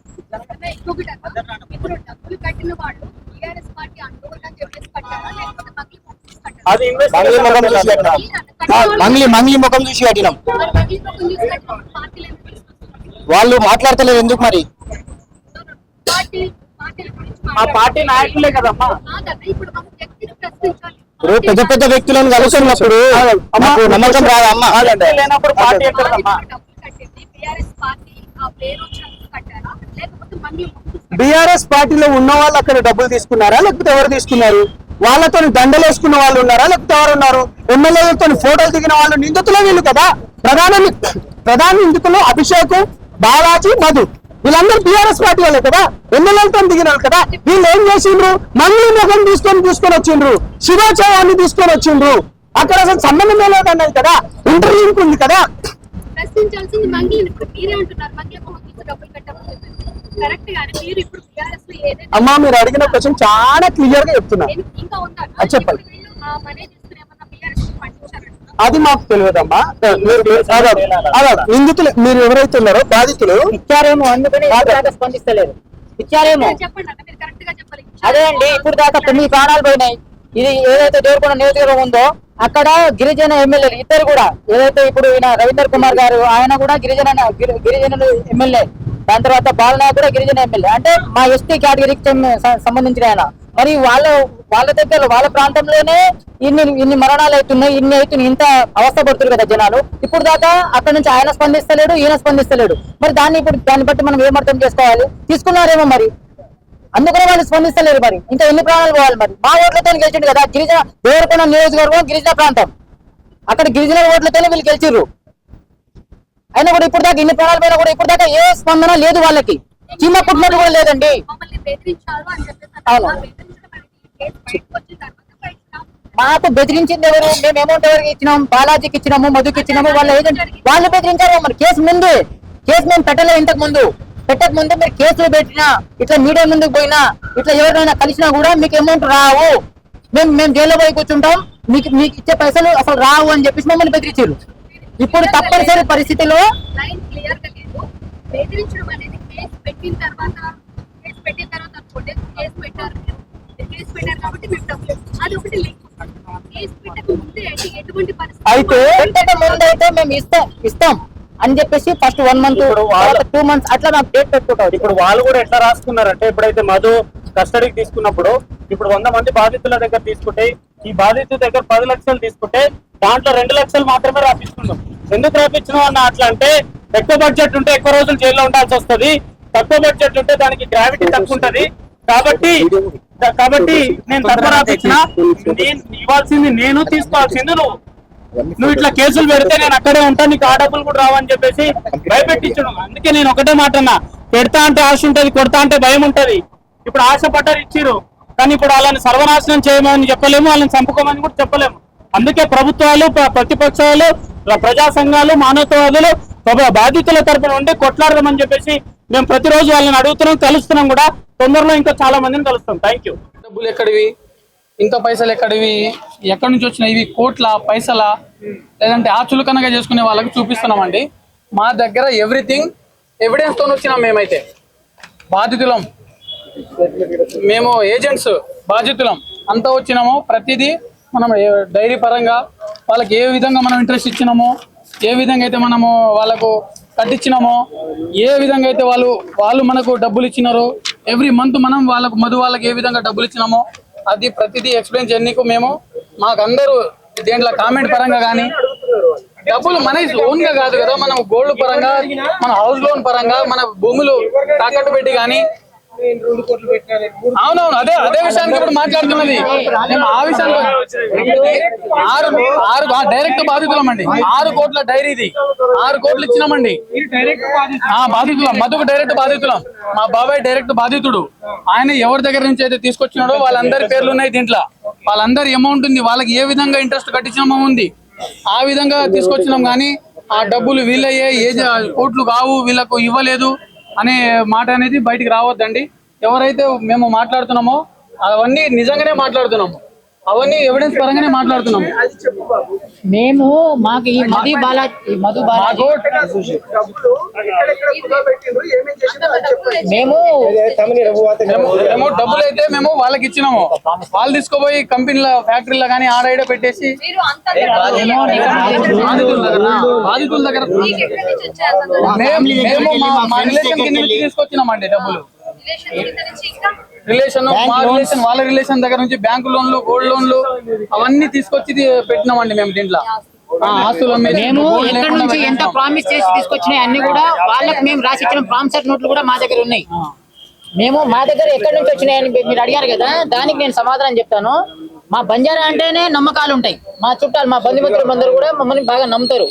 అది మంగ్లీ ముఖం చూసి కట్టినాం. వాళ్ళు మాట్లాడతలేదు ఎందుకు మరి? ఆ పార్టీ నాయకులే కదమ్మా. ఇప్పుడు పెద్ద వ్యక్తులను కలుస్తున్నప్పుడు మాకు నమ్మకం రాదా అమ్మా? లేనప్పుడు పార్టీ ఎక్కడమ్మా? బీఆర్ఎస్ పార్టీలో ఉన్న వాళ్ళు అక్కడ డబ్బులు తీసుకున్నారా, లేకపోతే ఎవరు తీసుకున్నారు? వాళ్ళతో దండలు వేసుకున్న వాళ్ళు ఉన్నారా, లేకపోతే ఎవరు ఉన్నారు? ఎమ్మెల్యేలతో ఫోటోలు దిగిన వాళ్ళు నిందితులే వీళ్ళు కదా. ప్రధాన నిందితులు అభిషేక్, బాలాజీ, మధు, వీళ్ళందరూ బీఆర్ఎస్ పార్టీ వాళ్ళే కదా, ఎమ్మెల్యేలతో దిగిన వాళ్ళు కదా. వీళ్ళు ఏం చేసిండ్రు, మంగ్లీ ముఖం తీసుకొని వచ్చిండ్రు, శివ చౌహాన్ని తీసుకొని వచ్చిండ్రు. అక్కడ అసలు సంబంధమే లేదన్నది కదా, ఇంటర్వ్యూకి ఉంది కదా. ప్రశ్నించాల్సింది మంగ్లీని. ఇప్పుడు మీరే అంటున్నారు మంగ్లీ మొహం డబ్బులు కట్టమని కరెక్ట్ గానీ మీరు ఇప్పుడు బీఆర్ఎస్ లో ఏదైతే అమ్మా మీరు అడిగిన క్వశ్చన్ చాలా క్లియర్ గా చెప్తున్నా. ఇంకా ఉందా చెప్పండి. మనీ తీసుకుని ఏమన్నా బీఆర్ఎస్ పండించారంట? అది మాకు తెలియదమ్మా. నిందితులు మీరు ఎవరైతే ఉన్నారో బాధితులు ఇచ్చారేమో, అందుకని స్పందిస్తలేదు. ఇచ్చారేమో, చెప్పండి అన్న, మీరు కరెక్ట్ గా చెప్పాలి. అదే అండి. ఇప్పుడు దాకా 9 ప్రాణాలు పోయినాయి. ఇది ఏదైతే దేవరకొండ నియోజకవర్గం ఉందో అక్కడ గిరిజన ఎమ్మెల్యేలు ఇద్దరు కూడా, ఏదైతే ఇప్పుడు ఈయన రవీందర్ కుమార్ గారు ఆయన కూడా గిరిజనులు ఎమ్మెల్యే, దాని తర్వాత బాలనాయక్ కూడా గిరిజన ఎమ్మెల్యే, అంటే మా ఎస్టీ కేటగిరీకి సంబంధించిన ఆయన. మరి వాళ్ళ దగ్గర వాళ్ళ ప్రాంతంలోనే ఇన్ని మరణాలు అవుతున్నాయి, ఇంత అవస్థ పడుతుంది కదా జనాలు. ఇప్పుడు దాకా అక్కడ నుంచి ఆయన స్పందిస్తలేడు, ఈయన స్పందిస్తలేడు. మరి దాన్ని బట్టి మనం ఏమర్థం చేసుకోవాలి? తీసుకున్నారేమో మరి. అందుకనే వాళ్ళు స్పందిస్తలేరు. మరి ఇంకా ఎన్ని ప్రాణాలు పోవాలి? మరి మా ఓట్లతో గెలిచిండు కదా గిరిజన దేవరకొండ నియోజకవర్గం, గిరిజన ప్రాంతం, అక్కడ గిరిజన ఓట్లతోనే వీళ్ళు గెలిచిర్రు. అయినా కూడా ఇప్పుడు దాకా ఇన్ని ప్రాణాల పైన కూడా ఇప్పుడు దాకా ఏ స్పందన లేదు వాళ్ళకి. చిన్న పుట్టినట్టు కూడా లేదండి. మమ్మల్ని బెదిరించారు అని చెప్పేసి అవును. ఆ బెదిరించడం అనేది కేసు బయటకు వచ్చిన తర్వాత బయట మాకు బెదిరించింది ఎవరు? మేము అమౌంట్ ఎవరికి ఇచ్చినాము? బాలాజీకి ఇచ్చినాము, మధుకి ఇచ్చినాము. వాళ్ళ ఏజెంట్ వాళ్ళు బెదిరించారు. మరి కేసు ముందు, కేసు మేము పెట్టలేదు. ఇంతకు ముందు పెట్టక ముందు మీరు కేసులు పెట్టినా, ఇట్లా మీడియా ముందుకు పోయినా, ఇట్లా ఎవరైనా కలిసినా కూడా మీకు అమౌంట్ రావు, మేము జైల్లో పోయి కూర్చుంటాం, మీకు ఇచ్చే పైసలు అసలు రావు అని చెప్పేసి మమ్మల్ని బెదిరించారు. ఇప్పుడు తప్పనిసరి పరిస్థితిలో లైన్ క్లియర్ గా లేదు. బెదిరించడం అనేది కేసు పెట్టిన తర్వాత అనుకోండి, కేసు పెట్టారు కాబట్టి మేము డబ్బులు ఇస్తాం. అది ఒకటి లింక్. కేసు పెట్టక ముందే ఎటువంటి పరిస్థితి అయితే పెట్టక ముందు అయితే మేము ఇస్తాం అని చెప్పేసి ఫస్ట్ 1 month, 2 months అట్లా నాకు డేట్ పెట్టుకుంటారు. ఇప్పుడు వాళ్ళు కూడా ఎట్లా రాసుకున్నారంటే, ఎప్పుడైతే మధు కస్టడీకి తీసుకున్నప్పుడు ఇప్పుడు 100 మంది బాధితుల దగ్గర తీసుకుంటే, ఈ బాధితుల దగ్గర 10 లక్షలు తీసుకుంటే దాంట్లో 2 లక్షలు మాత్రమే రాపించుకున్నాం. ఎందుకు రాపించినాం అన్న అట్లా అంటే, ఎక్కువ బడ్జెట్ ఉంటే ఎక్కువ రోజులు జైల్లో ఉండాల్సి వస్తుంది, తక్కువ బడ్జెట్ ఉంటే దానికి గ్రావిటీ తక్కువ ఉంటది. కాబట్టి నేను తక్కువ రాపించిన, నేను ఇవ్వాల్సింది నేను, తీసుకోవాల్సింది నువ్వు ఇట్లా కేసులు పెడితే నేను అక్కడే ఉంటా, నీకు ఆ డబ్బులు కూడా రావని చెప్పేసి భయపెట్టించడం. అందుకే నేను ఒకటే మాట అన్నా, పెడతా అంటే ఆశ ఉంటది, కొడతా అంటే భయం ఉంటది. ఇప్పుడు ఆశ పడ్డారు, ఇచ్చిరు, కానీ ఇప్పుడు వాళ్ళని సర్వనాశనం చేయమని చెప్పలేము, వాళ్ళని చంపుకోమని కూడా చెప్పలేము. అందుకే ప్రభుత్వాలు, ప్రతిపక్షాలు, ప్రజా సంఘాలు, మానవతావాదులు బాధితుల తరపున ఉండి కొట్లాడదామని చెప్పేసి మేము ప్రతిరోజు వాళ్ళని అడుగుతున్నాం, కలుస్తున్నాం కూడా. తొందరలో ఇంకా చాలా మందిని కలుస్తాం. Thank you. డబ్బులు ఎక్కడివి, ఇంకా పైసలు ఎక్కడివి, ఎక్కడి నుంచి వచ్చినాయి, ఇవి కోట్ల పైసల, లేదంటే ఆ చులకనగా చేసుకునే వాళ్ళకి చూపిస్తున్నామండి. మా దగ్గర ఎవ్రీథింగ్ ఎవిడెన్స్ తో వచ్చినాం. మేమైతే బాధితులం, మేము ఏజెంట్స్, బాధితులం అంతా వచ్చినాము. ప్రతిదీ మనం డైరీ పరంగా వాళ్ళకి ఏ విధంగా మనం ఇంట్రెస్ట్ ఇచ్చినామో, ఏ విధంగా అయితే మనము వాళ్ళకు కట్టించినామో, ఏ విధంగా అయితే వాళ్ళు మనకు డబ్బులు ఇచ్చినారో, ఎవ్రీ మంత్ మనం మధు వాళ్ళకి ఏ విధంగా డబ్బులు ఇచ్చినామో అది ప్రతిదీ ఎక్స్ప్లెయిన్ చేయడానికి మేము, మాకందరూ దేంట్లో కామెంట్ పరంగా కానీ, డబ్బులు మన ఓన్ గా కాదు కదా, మనం గోల్డ్ పరంగా, మన హౌస్ లోన్ పరంగా, మన భూములు తాకట్టు పెట్టి కానీ. అవునవును, అదే విషయానికి ఇప్పుడు మాట్లాడుతున్నది మేము. ఆ విషయంలో 6 డైరెక్ట్ బాధితులం అండి. 6 కోట్ల డైరీది 6 కోట్లు ఇచ్చినామండి. బాధితులం, మధుకు డైరెక్ట్ బాధితులం. మా బాబాయ్ డైరెక్ట్ బాధితుడు. ఆయన ఎవరి దగ్గర నుంచి అయితే తీసుకొచ్చినాడో వాళ్ళందరి పేర్లు ఉన్నాయి దీంట్లో. వాళ్ళందరి అమౌంట్ ఉంది, వాళ్ళకి ఏ విధంగా ఇంట్రెస్ట్ కట్టించినామో ఉంది. ఆ విధంగా తీసుకొచ్చినాం. కానీ ఆ డబ్బులు వీళ్ళయ్యే, కోట్లు కావు, వీళ్ళకు ఇవ్వలేదు అనే మాట అనేది బయటికి రావద్దండి. ఎవరైతే మేము మాట్లాడుతున్నామో అవన్నీ నిజంగానే మాట్లాడుతున్నాము, అవన్నీ ఎవిడెన్స్ పరంగానే మాట్లాడుతున్నాము. మేము మాకు ఈ మధు బాలాజీ మేము డబ్బులు అయితే మేము వాళ్ళకి ఇచ్చినాము. వాళ్ళు తీసుకోపోయి కంపెనీల, ఫ్యాక్టరీలో కానీ ఆడ పెట్టేసి మీరు అంతా బాధితుల దగ్గర మీకు ఎక్కడి నుంచి వచ్చారు? మేము మా రిలేషన్ కింద నుంచి తీసుకొచ్చినామండి డబ్బులు. రిలేషన్, మా రిలేషన్, వాళ్ళ రిలేషన్ దగ్గర నుంచి బ్యాంకు లోన్లు, గోల్డ్ లోన్లు అవన్నీ తీసుకొచ్చి పెట్టినామండి మేము దీంట్లో. ఆస్తుల మీద మేము ఎక్కడి నుంచి ఎంత ప్రామిస్ చేసి తీసుకొచ్చినాయి అన్ని కూడా వాళ్ళకి మేము రాసి ఇచ్చిన ప్రామిసర్ నోట్లు కూడా మా దగ్గర ఉన్నాయి. మేము మా దగ్గర ఎక్కడి నుంచి వచ్చినాయని మీరు అడిగారు కదా, దానికి నేను సమాధానం చెప్తాను. మా బంజారా అంటేనే నమ్మకాలు ఉంటాయి. మా చుట్టాలు, మా బంధుమిత్రులు అందరూ కూడా మమ్మల్ని బాగా నమ్ముతారు.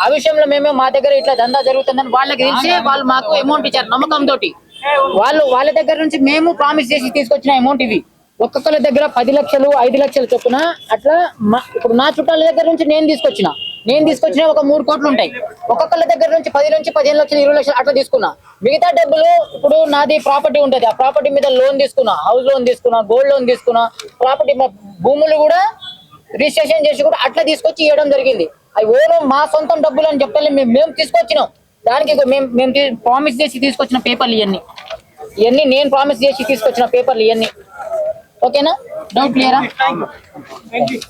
ఆ విషయంలో మేము మా దగ్గర ఇట్లా దందా జరుగుతుందని వాళ్ళకి తెలిసి వాళ్ళు మాకు అమౌంట్ ఇచ్చారు నమ్మకంతో. వాళ్ళ దగ్గర నుంచి మేము ప్రామిస్ చేసి తీసుకొచ్చిన అమౌంట్ ఇవి. ఒక్కొక్కరి దగ్గర 10 లక్షలు, 5 లక్షలు చొప్పున అట్లా. ఇప్పుడు నా చుట్టాల దగ్గర నుంచి నేను తీసుకొచ్చిన ఒక 3 కోట్లు ఉంటాయి. ఒక్కొక్కరి దగ్గర నుంచి 10 నుంచి 15 లక్షలు, 20 లక్షలు అట్లా తీసుకున్నా. మిగతా డబ్బులు ఇప్పుడు నాది ప్రాపర్టీ ఉంటది, ఆ ప్రాపర్టీ మీద లోన్ తీసుకున్నా, హౌస్ లోన్ తీసుకున్నా, గోల్డ్ లోన్ తీసుకున్నా, ప్రాపర్టీ భూములు కూడా రిజిస్ట్రేషన్ చేసి కూడా అట్లా తీసుకొచ్చి ఇవ్వడం జరిగింది. అవి ఓను మా సొంతం డబ్బులు అని చెప్పలే, మేము తీసుకొచ్చినాం. దానికి మేము ప్రామిస్ చేసి తీసుకొచ్చిన పేపర్లు ఇవన్నీ నేను ప్రామిస్ చేసి తీసుకొచ్చిన పేపర్లు ఇవన్నీ. ఓకేనా? డౌట్ క్లియరా?